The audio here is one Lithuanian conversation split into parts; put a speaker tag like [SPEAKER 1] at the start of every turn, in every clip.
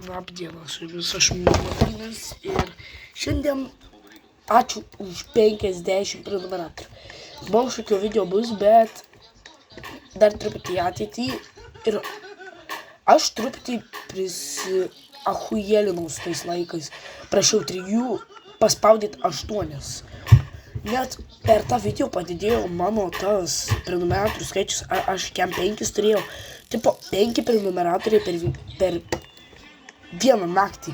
[SPEAKER 1] Labdieną, su jumis aš Martynas ir šiandien ačiū už 50 prenumeratorių. Buvo šokio video bus, bet dar truputį ateitį ir aš truputį prisiachujelinau su tais laikais. Prašiau 3, paspaudėt 8. Net per tą video padidėjo mano tas prenumeratorių skaičius, aš kem 5 turėjau. Tipo 5 prenumeratoriai per vieną naktį.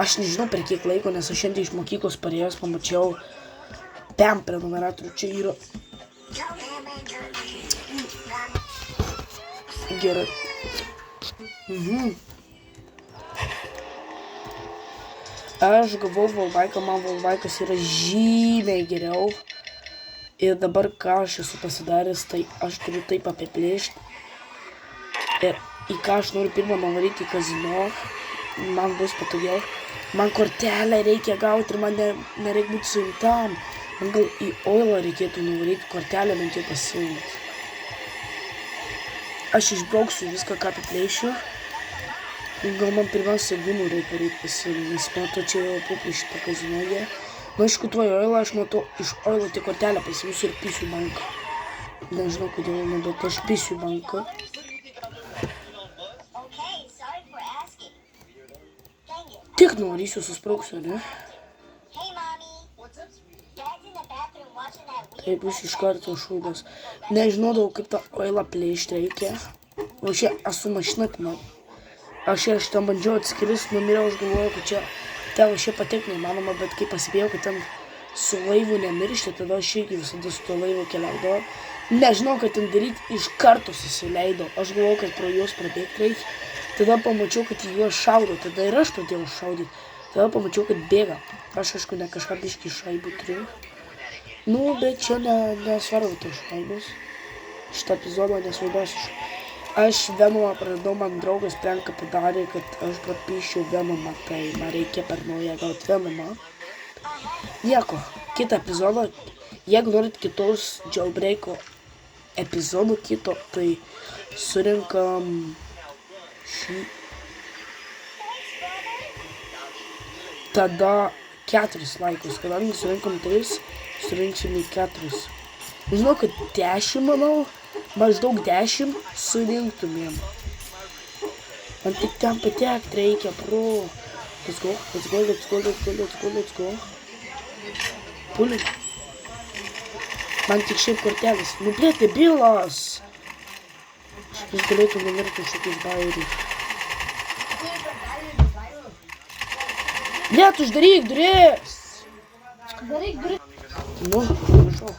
[SPEAKER 1] Aš nežinau per kiek laiko, nes aš šiandien iš mokyklos parėjęs pamačiau 5 prenumeratorių. Čia yra... Gerai. Aš gavau Volvaiką, man Volvaikas yra žymiai geriau. Ir dabar ką aš esu pasidaręs, tai aš turiu taip apiplėšti. Ir į ką aš noriu pirmą nuvaryti į kazino, man bus patogiau. Man kortelę reikia gauti ir man nereikia būti suimtam. Man gal į oilą reikėtų nuvaryti kortelę, bent jau pasiimti. Aš išbrauksiu viską, ką apiplėšiu. Gal man pirmiausia gumų reikia pasiimti, nes matau čia jau apiplėšti kazinoje. Nu, aišku, tuo oilą aš matau iš oilo tik kortelę pasimsiu ir pisiu banką. Nežinau, kodėl, bet aš pisiu banką. Tik nuvarysiu, susprauksiu, ne? Tai bus iš karto šūdas. Nežinodavau, kaip tą oilą plėšti reikia. O čia esu mašina, man. Aš ten bandžiau atskirsti, numiriau, aš galvoju, kad čia ten aš patekti neįmanoma, bet kai pasibėjau, kad ten su laivu nemiršti, tada aš irgi visada su to laivu keliaudavau. Nežinau, kad ten daryti, iš karto susileidau. Aš galvoju, kad pro juos prabėgti reikia. Tada pamačiau, kad į juos šaudo, tada ir aš pradėjau šaudyti. Tada pamačiau, kad bėga. Aš, aišku, ne kažką biškį šaibų turiu. Nu, bet čia nesvarbu tos šaibos. Šitą epizodą nesvarbiausia. Aš Venomą praradau, man draugas pranką padarė, kad aš prapišiau Venomą, tai man reikia per naują gauti Venomą. Nieko, kitą epizodą, jeigu norit kitos jailbreako epizodų kito, tai surinkam šį. Tada 4 laikus, kadangi surinkam 3, surinksime 4. Žinau, kad 10, manau, maždaug 10 surinktumėm. Man tik ten patekti reikia, bro. Let's go, let's go, let's go, let's go, let's go, let's go. Pulim. Man tik šiaip kortelės. Nu, blėt, debilas. Jis galėtų numirti šitokius bairius. Blėt, uždaryk duris!
[SPEAKER 2] Daryk duris.
[SPEAKER 1] Nu, prašau.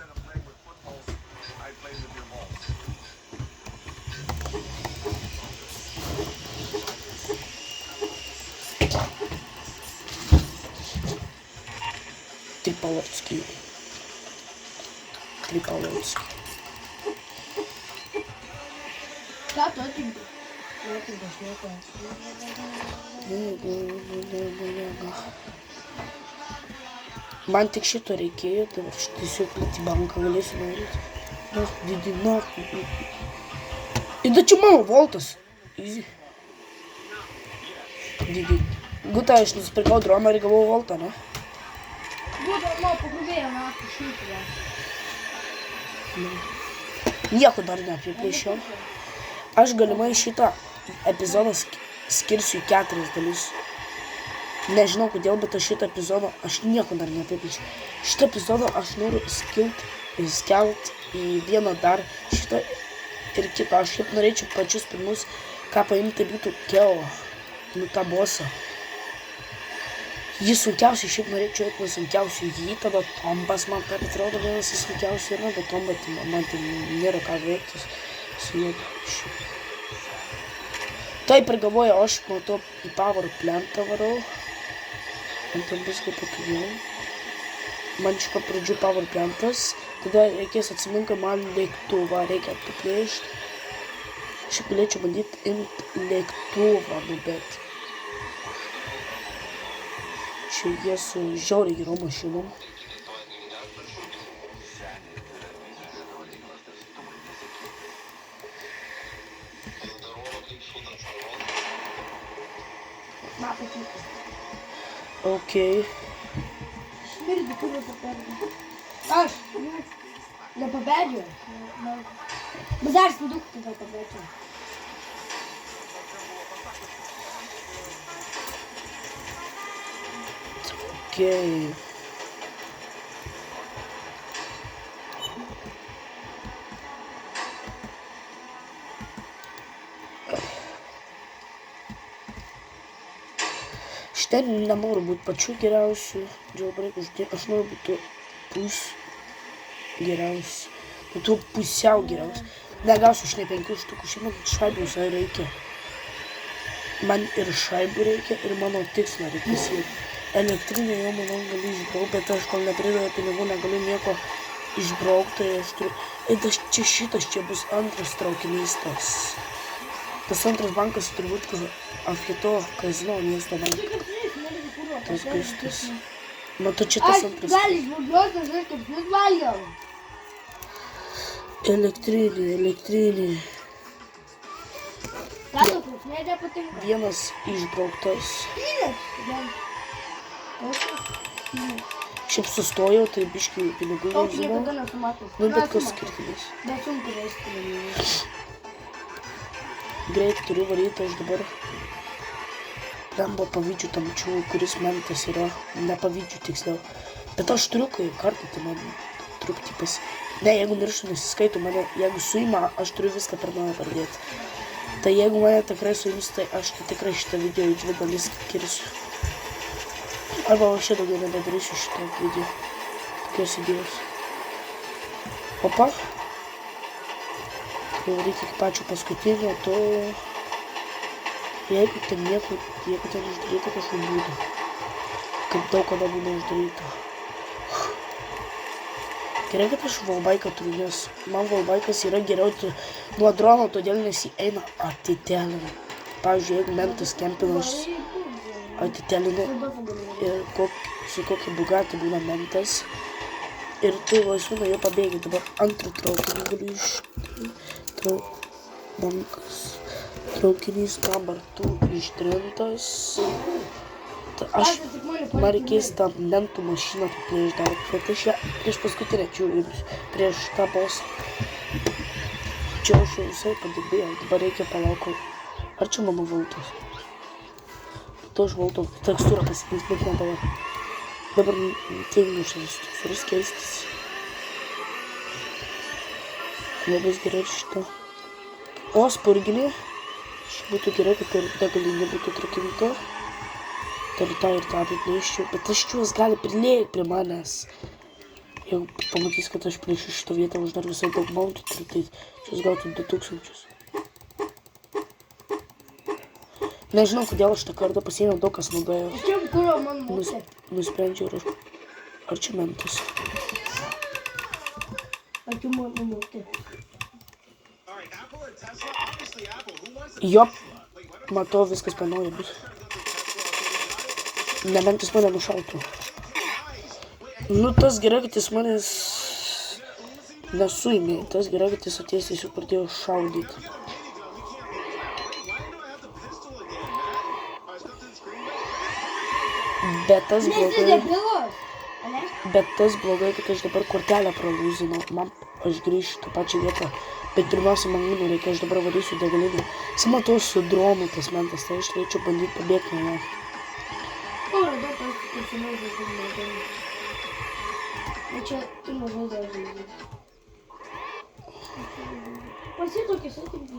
[SPEAKER 1] Tripalocký.
[SPEAKER 2] Ką tu atimti?
[SPEAKER 1] Man tik šito reikėjo, tai aš tiesiog į banką galėsiu nuvaryti. Na, didina. Ir da čia mano voltas. Easy. Didi. Guta, aš nusipirkau droną ir gavau voltą, ne?
[SPEAKER 2] Būtų, pagrubėjo naktį šitą.
[SPEAKER 1] Nieko dar neapiplėšiau. Aš galimai šitą epizodą skirsiu į 4 dalis. Nežinau kodėl, bet aš šitą epizodą aš nieko dar neapiplėšiau. Šitą epizodą aš noriu skelt į vieną dar šitą ir kitą. Aš šiaip norėčiau pačius pirmus, ką paimti, tai būtų Keo. Nu, tą bosą. Jį sunkiausiai, šiaip norėčiau eiti sunkiausiai jį, tada Tombas man atrodo vienas sunkiausiai yra, bet Tomba man tai nėra ką veiktis su juo. Taip ir galvoju, aš matau į Power Plantą varau. Man ten bus kaip patogiau. Man iš pradžių Power Plantas, tada reikės atsiminti, man lėktuvą reikia apiplėšti. Šiaip galėčiau bandyti imti lėktuvą, nu bet čia jie su žiauriai gerom mašinom.
[SPEAKER 2] Na, patinka.
[SPEAKER 1] Окей.
[SPEAKER 2] Smirdi, kur paperdi. Aš. Nepaperdi. Bet dar spėduk, tai nepaperdi.
[SPEAKER 1] Окей. Šiandien nenoriu būti pačiu geriausiu jailbreaku, aš noriu būti geriausiu. Būtų pusiau geriausiu. Negausiu aš ne 5 štukų, šiandien šaibų visai reikia. Man ir šaibų reikia, ir mano tikslą reikia siekti. Elektrinį jau, manau, galiu išbraukti, bet aš kol nepridavau pinigų, negaliu nieko išbraukti, tai aš turiu... Ir šitas čia bus antras traukinys tas. Tas antras bankas turbūt apie to kazino miesto banką. Tas gustas. Matau, čia tas antras.
[SPEAKER 2] Aš gali žmogios, aš kaip jūs valgiau.
[SPEAKER 1] Elektrinį.
[SPEAKER 2] Tato, kaip nepatinka.
[SPEAKER 1] Vienas išbrauktas. Šiaip sustojau, tai biškai pinigų jau žinau.
[SPEAKER 2] Niekada nesumatęs.
[SPEAKER 1] Nu, bet kas skirtinis.
[SPEAKER 2] Bet sunku rasti.
[SPEAKER 1] Greit turiu varyti, aš dabar lembo pavydžiu tam čiū, kuris mentas yra. Nepavydžiu tiksliau. Bet aš turiu kai kartą, tai man truputį Ne, jeigu mirštu nesiskaitų mane, jeigu suima, aš turiu viską per naują pradėti. Tai jeigu mane tikrai suims, tai aš tikrai šitą video į 2 dalis skirsiu. Arba aš čia daugiau nebedarysiu šitą video. Tokios idėjos. Opa. Kai varyti iki pačio paskutinio, to... Jeigu ten uždaryta kažkur būtų. Kaip daug kada būna uždaryta. Gerai, kad aš valbaiką turiu, nes man valbaikas yra geriau nuo drono, todėl nes jį eina atitelina. Pavyzdžiui, jeigu mentas kempinas atitelina ir su kokia bugati būna mentas ir tu laisvai nuo jo pabėgi. Dabar antrą traukinį galiu traukinys dabar tu ištrintas. Man reikės tą mentų mašiną apiplėšti dar, bet aš ją prieš paskutinę čiūrimus, prieš tą bosą. Čia aš jau visai padirbėjau, dabar reikia palaukti. Ar čia mano valtos? To aš valto tekstūrą pasikeis, bet ne dabar. Dabar tingiu šias tekstūras keistis. Labai gerai šitą. O, spurginė. Būtų gerai, kad ir degalinė būtų trakinta. Ir tą apiplėščiau, bet aš juos gali prilėkti prie manęs. Jeigu pamatys, kad aš plėšiu šitą vietą, aš dar visai daug mauntų turiu, tai šios gautų 2000. Nežinau, kodėl aš tą kartą pasiėmiau, daug kas naudojo.
[SPEAKER 2] Čia kurio man mūsė?
[SPEAKER 1] Nusprendžiau, ar čia mentas.
[SPEAKER 2] Ar čia man mūsė?
[SPEAKER 1] Jop, matau, viskas panauja bus. Nebent jis mane nušautų. Nu, tas gerai, kad jis manęs nesuėmė. Tas gerai, kad jis atėjęs tiesiog pradėjo šaudyti. Bet tas blogai, kad aš dabar kortelę pralūzinau. Aš grįšiu tą pačią vietą. Bet pirmiausia, man reikia, aš dabar varysiu degalinę. Matau su dronu tas mentas, tai aš turėčiau bandyti pabėgti nuo jo.
[SPEAKER 2] Čia tu mažai žaidži. Pasitokis atimti.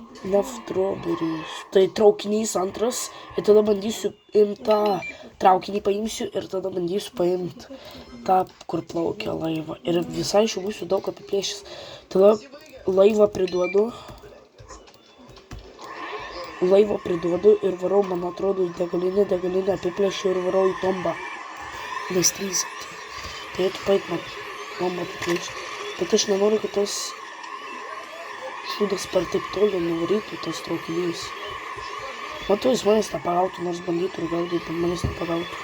[SPEAKER 1] Strawberries. Tai traukinys antras. Ir tada bandysiu imti tą traukinį paimsiu ir tada bandysiu paimti tą, kur plaukia laivą. Ir visai šių būsiu daug apiplėšęs. Tada laivą priduodu. Ir varau, man atrodo, į degalinę apiplėšiu ir varau į tombą. Nes 3. Tai tu paik man tombą apiplėšti. Bet aš nenoriu, kad tas šūdas per taip toli nuvarytų tas traukinys. Matau, jis manęs nepagautų, nors bandytų ir gaudyti, bet manęs nepagautų.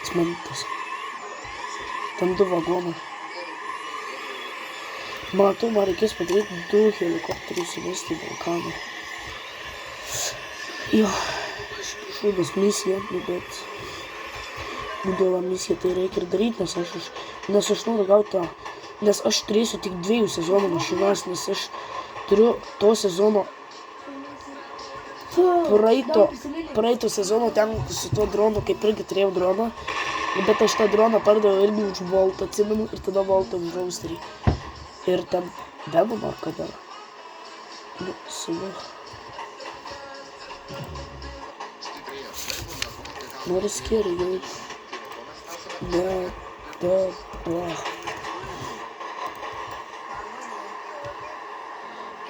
[SPEAKER 1] Jis mentas. Ten 2 vagonai. Matau, man reikės padaryti 2 helikopterius įmesti į vulkaną. Jo, šūdas misija, bet būdavo misija, tai reikia ir daryti, nes aš noriu gauti tą, nes aš turėsiu tik 2 sezonų mašinas, nes aš turiu to sezono praeito sezono ten su tuo dronu, kaip irgi turėjau droną, bet aš tą droną pardaviau irgi už voltą, atsimenu, ir tada voltą už roasterį. Ir ten Venomą ar kada. Nu, savo. Nori skėri jau.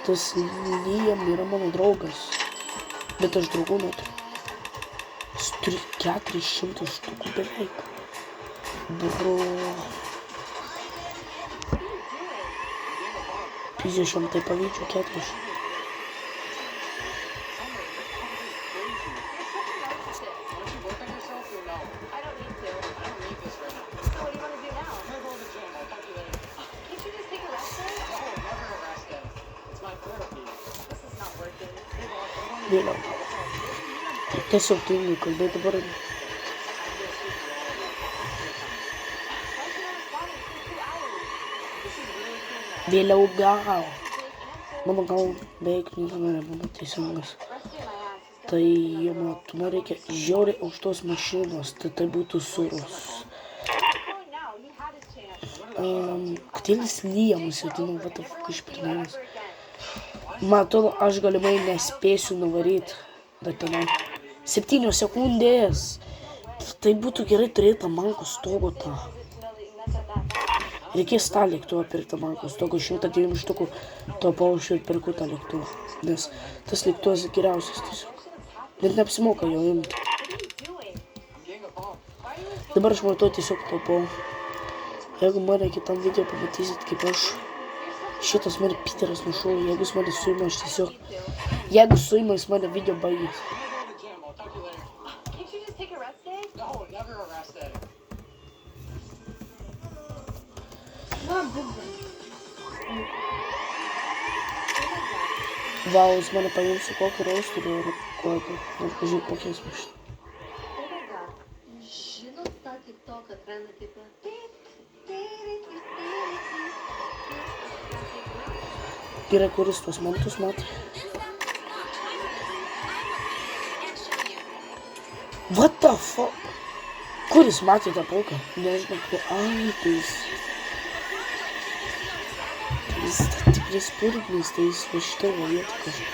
[SPEAKER 1] Tas Liam yra mano draugas. Bet aš draugų neturiu. Jis turi 400 štukų beveik. Bro. 50 tai pavydžiu 400. Vėliau. Tiesiog tingiu kalbėti dabar. Vėliau gal. Mano gal beveik nebūna teisingas. Tai man reikia žiauriai aukštos mašinos, tai būtų surus. Kodėlis Liamas vadinu, what the fuck išpirnėjimas. Man atrodo, aš galimai nespėsiu nuvaryti. Bet tenai 7 sekundės. Tai būtų gerai turėti manko stogą tą. Reikės tą lėktuvą pirkti manko stogą. 109 štukų to paušiu ir pirku tą lėktuvą. Nes tas lėktuvas geriausias tiesiog. Net neapsimoka jo imti. Dabar aš matau tiesiog taupau. Jeigu mane kitam video pamatysit, kaip aš šitas mane Piteras nušauja, jeigu jis mane suima, aš tiesiog... Jeigu suima, jis mane video baigės. Vau, jis mane paims su kokį rosterį ir kokį. Nors pažiūrėk, kokiais mašinų.
[SPEAKER 3] Žinot tą TikToką trendą tipą?
[SPEAKER 1] Yra kuris tuos mantus matai. What the fuck? Kuris matė tą pauką? Nežinau, kur... Ai, tai jis... Jis tikrai spurgnis, tai jis va šitą vietą kažką.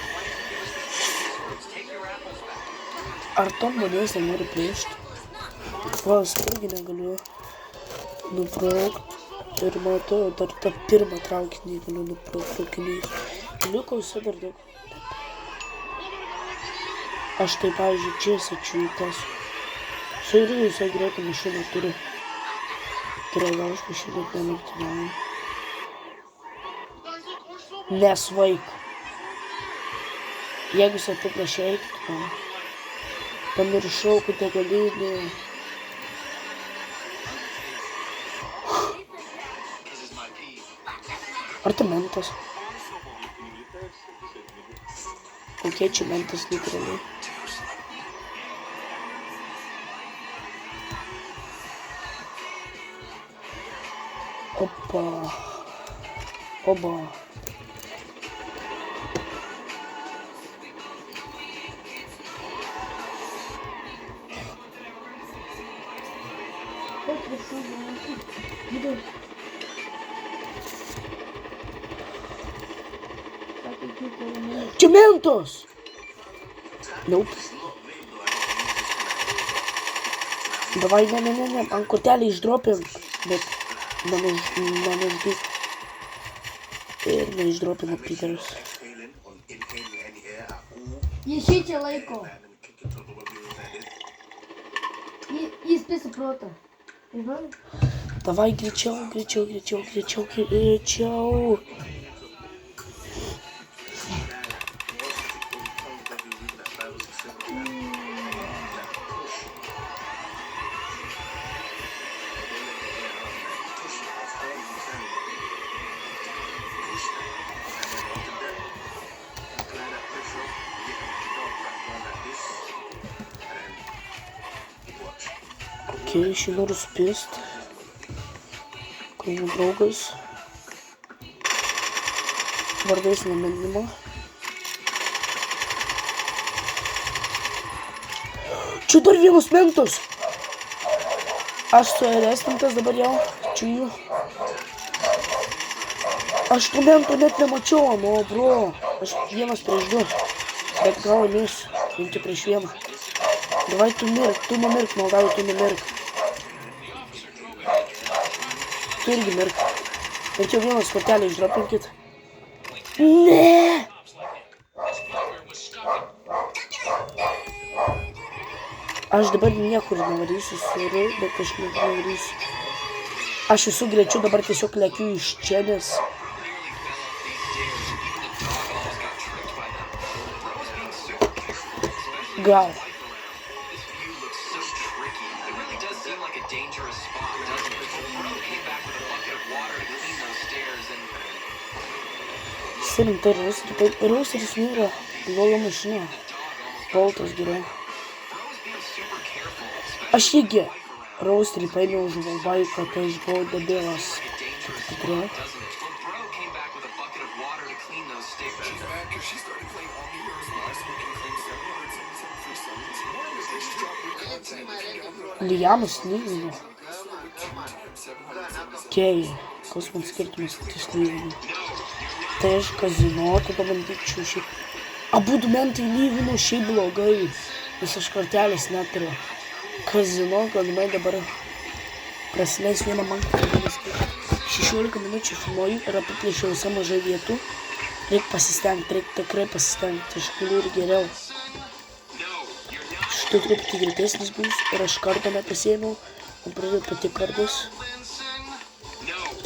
[SPEAKER 1] Ar tom manęs nenori plėšti? Va, spurgį negaliu nubraukti. Ir matau, dar tą pirmą traukinį galiu nubraukti. Liukausi dar daug. Aš tai, pavyzdžiui, čia sačiu į tas. Su irgi visai greitą mašiną turiu. Turėjau gal aš mašiną nemirtinau. Nesvaik. Jeigu jis apiprašė eikti, pamiršau, kad degalinė. Ar tai mentas? Kokie čia mentas literaliai? Opa. Oba. Čia mentos! Nope. Davai, ne, ant kortelį išdropim, bet neneišdyk. Ir neišdropino Piteras.
[SPEAKER 2] Jis šičia laiko. Jis pisa protą.
[SPEAKER 1] Davai, greičiau. Okay, šį noriu supist. Kaimų draugas. Vardais neminima. Čia dar vienas mentas. Aš suėrestintas dabar jau. Čia jų. Aš tų mentų net nemačiau, nu, bro. Aš vienas prieš du. Bet gal nes, čia prieš vieną. Davai tu numirk, maldauju, tu numirk. Tu irgi mirk. Bet jau vienas kortelį išdropinkit. Ne! Aš dabar niekur nevarysiu, sorry, bet aš nevarysiu. Aš visų greičių dabar tiesiog lekiu iš čia, nes... Gal. Rimtai Rausteris nėra lolo mašina. Boltas geriau. Aš irgi Rausterį paėmiau už valbaiką, tai aš buvau debilas. Tikrai. Liamas lygino. Kei, koks man skirtumas ties lygino. Tai aš kazino, tada bandyčiau šiaip. Abudu mentai lygino šiaip blogai, nes aš kortelės neturiu. Kazino, galimai dabar prasileis vieną man kortelės. 16 minučių filmuoju ir apiplėšiau visą mažai vietų. Reik pasistengti, reik tikrai pasistengti, aš galiu ir geriau. Šitai truputį greitesnis bus ir aš kartą nepasėmiau, man pradėjo pati kardas.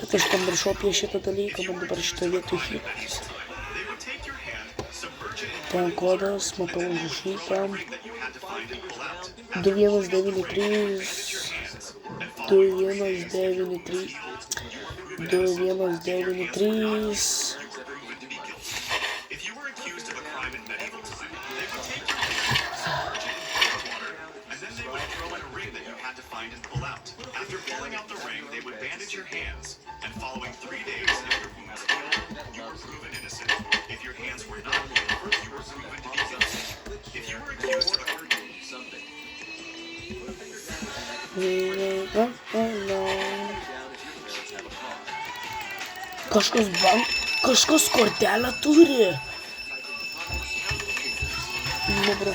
[SPEAKER 1] Bet aš pamiršau apie šitą dalyką, man dabar šitą vietą išliptis. Ten kodas, matau užrašytą. 2193 2193 2193 Kažkas kortelę turi. Nu, bro.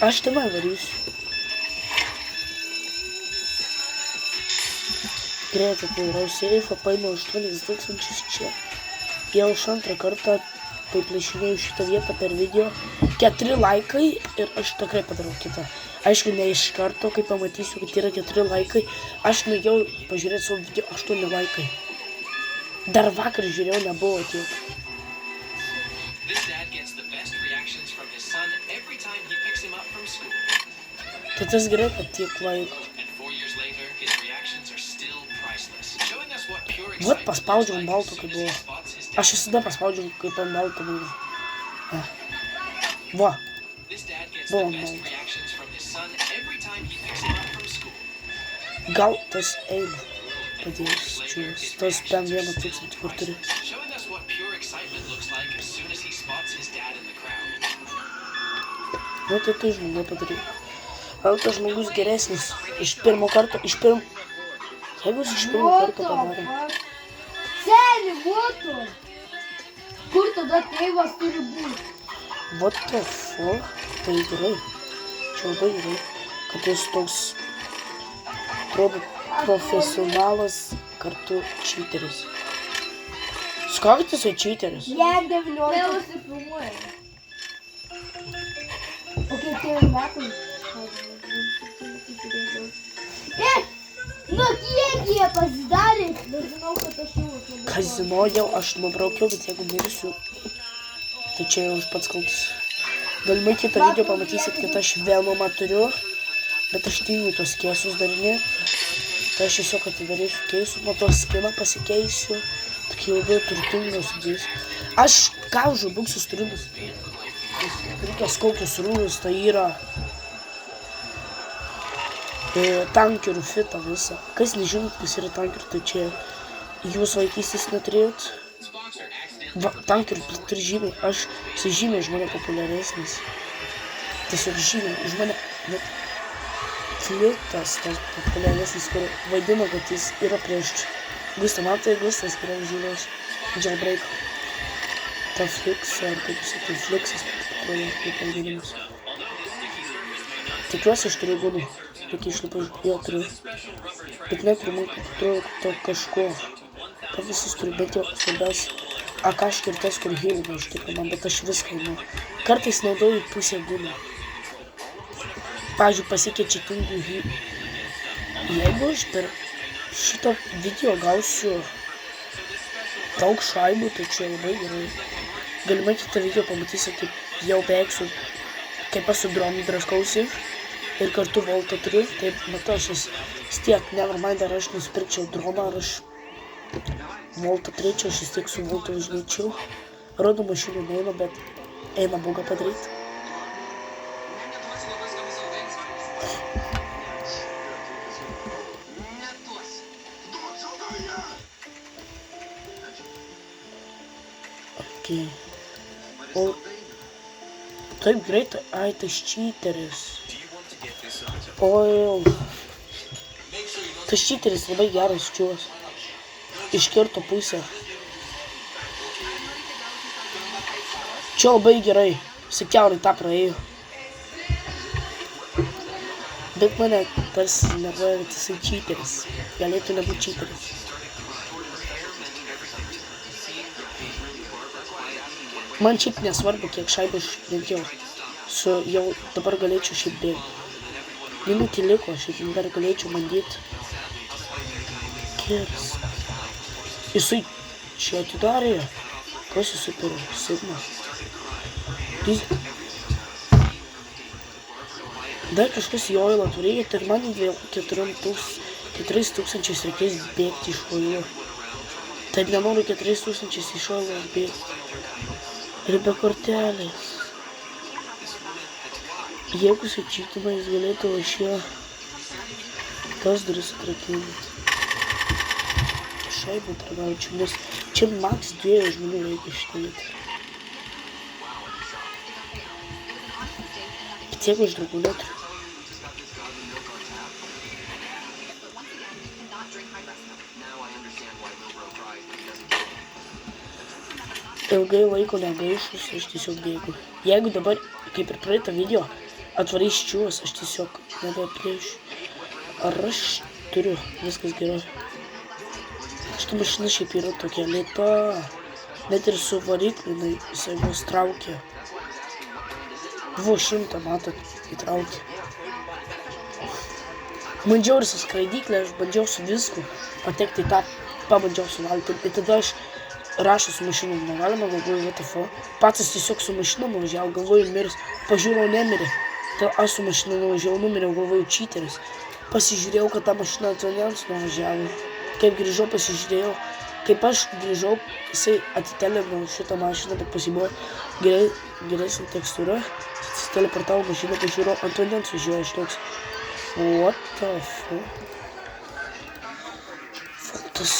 [SPEAKER 1] Aš tenai varysiu. Greitai pairau seifą, paėmiau 8000 čia. Jau aš antrą kartą plėšinėjau šitą vietą per video. 4 laikai ir aš tikrai padarau kitą. Aišku, ne iš karto, kai pamatysiu, kad yra 4 laikai. Aš nuėjau pažiūrėti savo video 8 laikai. Dar vakar žiūrėjau, nebuvo tiek. Tai tas gerai, kad tiek laiko. Vat paspaudžiau ant balto, kai buvo. Aš visada paspaudžiau, kaip ant balto buvo. Va. Buvo ant balto. Gal tas eina. Padės, čiūs. Tas ten 1000 kur turi. Nu tai tai žmogui padarė. Gal tas žmogus geresnis. Iš pirmo karto, Jeigu jis iš pirmo karto padarė.
[SPEAKER 2] Seni, būtų. Kur tada tėvas turi būti?
[SPEAKER 1] What the fuck? Tai gerai. Čia labai gerai. Kad jis toks profesionalas kartu čyteris. Skakit jisai čyteris?
[SPEAKER 2] Jam 19. Tėvas ir filmuoja. O kiek tėvai metai? Nu kiek jie pasidarė? Nežinau, kad aš jau atvažiavau.
[SPEAKER 1] Kazino jau aš nubraukiau, bet jeigu mirsiu, tai čia jau aš pats kaltas. Galimai kitą video pamatysit, kad aš Venomą turiu, bet aš tingiu tos keisus darinėti. Tai aš tiesiog atidarysiu keisų, nuo to skiną pasikeisiu, tokie labai turtingas sudės. Aš ką už buksus turiu, reikės kokius rūmus tai yra. tankerių fitą visą. Kas nežinot, kas yra tankerių, tai čia jūs vaikystės neturėjot. Tankerių turi žymiai, aš su žymiai už mane populiaresnis. Tiesiog žymiai už mane, bet Flitas, tas populiaresnis, kur vaidino, kad jis yra prieš Gustą. Man tai Gustas yra žymiai Jailbreak. Ta Flix, ar kaip sakai, Flixas, kaip pavadinimas. Tikiuosi, aš turiu gudų. Reikia išlipai, jo turiu. Bet neturiu, man kaip atrodo to kažko. Ta visus turiu, bet jau svarbiausia. Akaškį ir tas, kur healina iš tikrųjų man, bet aš viską žinau. Kartais naudoju pusę gudų. Pavyzdžiui, pasikeičia tingų heal. Jeigu aš per šitą video gausiu daug šaibų, tai čia labai gerai. Galimai kitą video pamatysiu, kaip jau beveik su, kaip aš su dronu draskausi ir kartu voltą turiu. Taip, matau, aš vis tiek, nevermind, ar aš nusipirkčiau droną, ar aš voltą turėčiau, aš vis tiek su voltą važinėčiau. Rodo mašinų neina, bet eina bugą padaryti. Okay. O taip greitai, ai, tas cheateris. Oi, tas cheateris labai geras čiūvas. Iškirto pusę. Čia labai gerai, sikiaurai tą praėjo. Bet mane tarsi nervuoja, kad jisai cheateris. Galėtų nebūti cheateris. Man šiaip nesvarbu, kiek šaibų aš bėgiau. Jau dabar galėčiau šiaip bėgti. Minutį liko, šiaip dar galėčiau bandyti. Kirs. Jisai čia atidarė. Kas jisai per Sigma? Dar kažkas į oilą turėjo, ir man 4000 reikės bėgti iš oilų. Taip nenoriu 4000 iš oilų bėgti. Ir be kortelės. Jeigu su čytina, jis galėtų vašio tas duris atrakinti. Šaibų tragaučiau, nes čia max 2 žmonių reikia šitąlyti. Bet jeigu aš draugų neturiu. Ilgai laiko negaišus, aš tiesiog bėgu. Jeigu dabar, kaip ir praeitą video, atvarys čiūvas, aš tiesiog nebeplėšiu. Ar aš turiu, viskas gerai. Šitą mašiną šiaip yra tokia lėta. Net ir su varikliu jisai vos traukė. Buvo 100, matot, įtraukė. Bandžiau ir su skraidyklė, aš bandžiau su visku patekti į tą, pabandžiau suvalgti. Ir tada aš rašo su mašinom negalima, galvoju, VTF. Pats tiesiog su mašinom nuvažiavau, galvoju, mirs. Pažiūrėjau, nemirė. Tai aš su mašinom nuvažiavau, numiriau, galvoju, cheateris. Pasižiūrėjau, kad ta mašina ant vandens nuvažiavo. Kaip grįžau, pasižiūrėjau. Kaip aš grįžau, jisai atitelino šitą mašiną, bet pasibuvo geresnė tekstūra. Jis teleportavo mašiną, pažiūrėjau, ant vandens važiuoja iš toks. What the fuck? Tas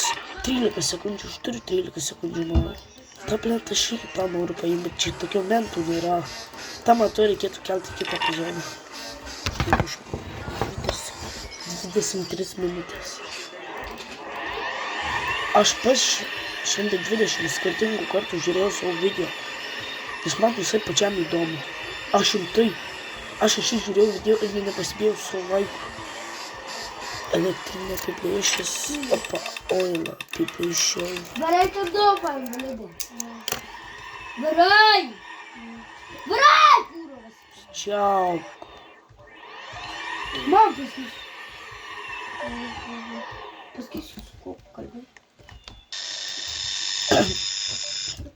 [SPEAKER 1] 13 sekundžių, aš turiu 13 sekundžių manau. Ta plėta aš irgi tą noriu paimti, bet čia tokių mentų nėra. Ta matau reikėtų kelti kitą epizodą. 23 minutės. Aš pas 120 skirtingų kartų žiūrėjau savo video. Nes man visai pačiam įdomu. Aš žiūrėjau video ir nepasibėjau savo laiku. Elektrinė apiplėšęs, opa, oilą apiplėšiau.
[SPEAKER 2] Varai tu dopam, validai. Varai! Varai, kūrovas!
[SPEAKER 1] Čiauk.
[SPEAKER 2] Man paskys. Paskys jūs kokų kalbai.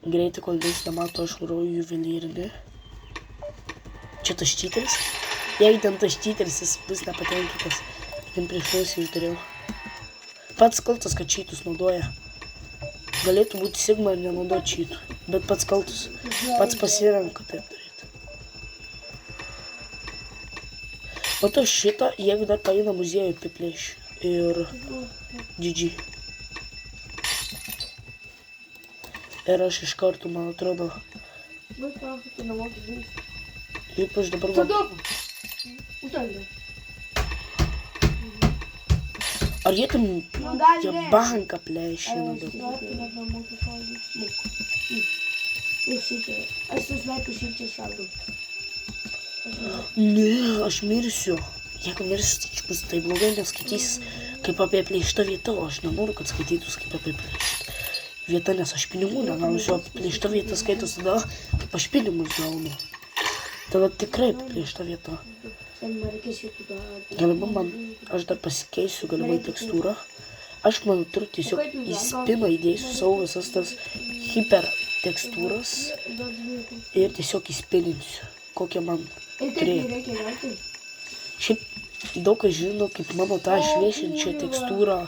[SPEAKER 1] Greitai, kol dės nemato, aš varoju juvelyrinį. Čia tas cheateris? Jeigu ten tas cheateris, jis bus nepatenkintas. Jam prieš nosį uždariau. Pats kaltas, kad cheatus naudoja. Galėtų būti Sigma ir nenaudoti cheatų. Bet pats kaltas. Pats pasirenka taip daryti. Matau šitą, jeigu dar paeina muziejų apiplėšiu. Ir GG. Ir aš iš karto, man atrodo,
[SPEAKER 2] Băi, am făcut în amor de
[SPEAKER 1] ypač dabar
[SPEAKER 2] Să
[SPEAKER 1] man...
[SPEAKER 2] dau! Uite-le!
[SPEAKER 1] Ar jie ten
[SPEAKER 2] Nu, gali
[SPEAKER 1] jie
[SPEAKER 2] ne.
[SPEAKER 1] banką plėšina, bet...
[SPEAKER 2] Ir šitie. Aš susnaipiu šitie šaldau.
[SPEAKER 1] Ne, aš mirsiu. Jeigu mirsiu, tai bus tai blogai, nes skaitys kaip apie plėštą vietą, o aš nenoriu, kad skaitytus kaip apie plėštą vietą, nes aš pinigų negausiu, o plėštą vietą skaitos tada, kaip aš pinigus gaunu. Tada tikrai plėštą vietą. Galimai man, aš dar pasikeisiu galimai tekstūrą. Aš man turiu tiesiog į spiną įdėsiu savo visas tas hiper tekstūras ir tiesiog įspininsiu, kokią man turėjo. Šiaip daug kas žino, kaip mano tą šviešiančią tekstūrą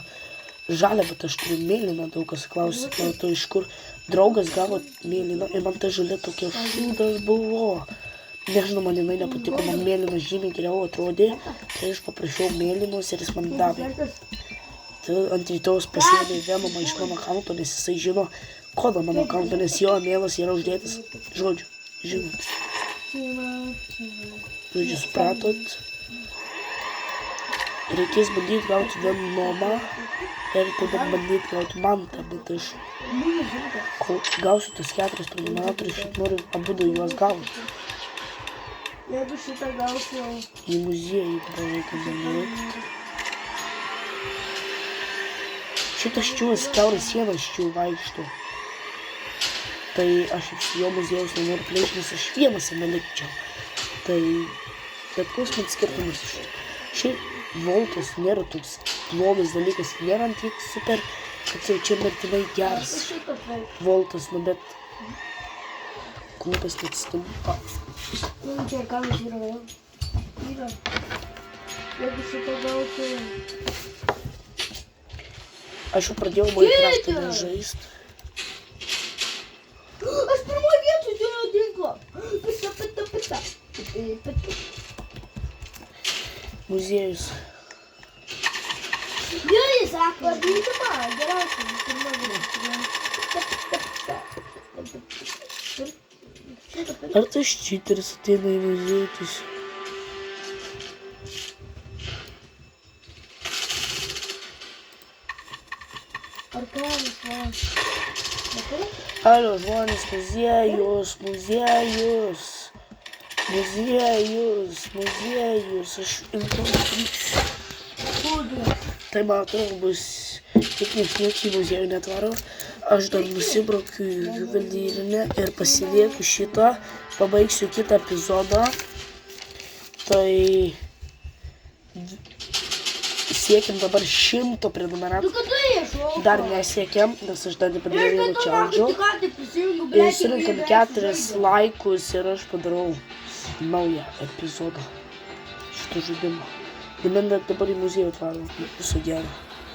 [SPEAKER 1] žalia, bet aš turiu mėlyną, daug kas klausė, to iš kur draugas gavo mėlyną ir man ta žalia tokia šūdas buvo. Nežinau, man jinai nepatiko, man mėlynas žymiai geriau atrodė, tai aš paprašiau mėlynos ir jis man davė. Tai ant rytojus pasiėmė Venomą iš mano akaunto, nes jisai žino kodą mano akaunto, nes jo mėlas yra uždėtas. Žodžiu, žinot. Žodžiu, supratot. Reikės bandyti gauti Venomą ir tada bandyti gauti Mantą, bet aš kol gausiu tas 4 prenumeраtorius, šiaip noriu abudu juos gauti.
[SPEAKER 2] Jeigu šitą gausiu...
[SPEAKER 1] Į muziejų dabar reikia bandyti. Šitas čiūvas kiauras sienas čiū vaikšto. Tai aš iš jo muziejaus nenoriu plėšti, nes aš vienas jame likčiau. Tai bet koks man skirtumas iš to. Šiaip Voltas nėra toks blogas dalykas, nėra tiek super, kad jau čia mirtinai geras Voltas, nu bet klupas net stumpa.
[SPEAKER 2] Nu, čia kalas yra vėl. Yra. Jeigu šitą gausiu...
[SPEAKER 1] Aš jau pradėjau Minecraftą žaisti.
[SPEAKER 2] Aš pirmoje vietoje dėjau dinklą. Pita.
[SPEAKER 1] Muziejus.
[SPEAKER 2] Gerai, sako, daryti man. Geriausiai, pirmoje vietoje.
[SPEAKER 1] Ar tas čiteris ateina į muziejų tiesiog?
[SPEAKER 2] Ar kelias, va. Matau?
[SPEAKER 1] Alio, žmonės, muziejus, muziejus. Muziejus, muziejus. Aš introduksiu. Tai man atrodo bus, tik niekas į muziejų netvaro. Aš dar nusibraukiu juvelyrinę ir pasilieku šitą. Pabaigsiu kitą epizodą. Tai siekiam dabar 100 prenumeratų. Dar nesiekiam, nes aš dar nepadariau vieno challenge. Ir surinkam 4 laikus ir aš padarau naują epizodą šito žaidimo. Nebent dabar į muziejų atvarom. Viso gero.